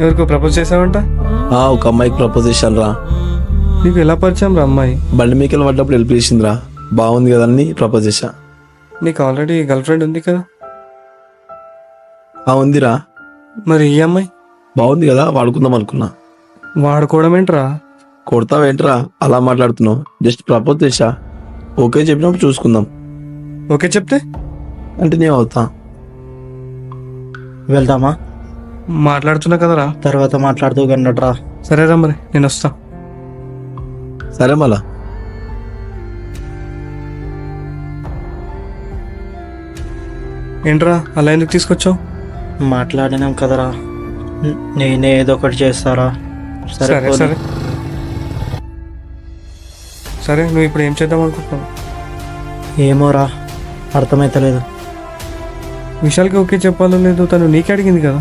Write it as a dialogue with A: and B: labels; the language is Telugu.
A: ఎవరికో ప్రపోజ్ చేసావంట?
B: ఒక అమ్మాయికి ప్రపోజ్ చేశాను రా.
A: నీకు ఎలా పరిచయం రా అమ్మాయి?
B: బండి మీకెళ్ళి పడ్డప్పుడు హెల్ప్ చేసిందిరా. బాగుంది కదా అని ప్రపోజ్ చేశా.
A: నీకు ఆల్రెడీ గర్ల్ ఫ్రెండ్ ఉంది కదా?
B: ఉందిరా.
A: మరి ఈ అమ్మాయి
B: బాగుంది కదా, వాడుకుందాం అనుకున్నా.
A: వాడుకోవడం ఏంట్రా?
B: కొడతావేంట్రా అలా మాట్లాడుతున్నావు? జస్ట్ ప్రపోజ్ చేశా. ఓకే చెప్పినప్పుడు చూసుకుందాం.
A: ఓకే చెప్తే
B: అంటే నేను అవుతా.
C: వెళ్దామా?
A: మాట్లాడుతున్నా కదరా.
C: తర్వాత మాట్లాడుతూ కన్నట్రా.
A: సరేరా మరి నేను వస్తా.
B: సరే మళ్ళా.
A: ఏంట్రా అలా ఎందుకు తీసుకొచ్చావు?
C: మాట్లాడినాం కదరా, నేనే ఏదో ఒకటి చేస్తారా.
A: సరే
C: పోనీ.
A: సరే సరే నువ్వు ఇప్పుడు ఏం చేద్దాం అనుకుంటున్నావు?
C: ఏమోరా, అర్థమైతలేదు.
A: విశాల్కి ఓకే చెప్పాలో లేదు తను నీకే అడిగింది కదా.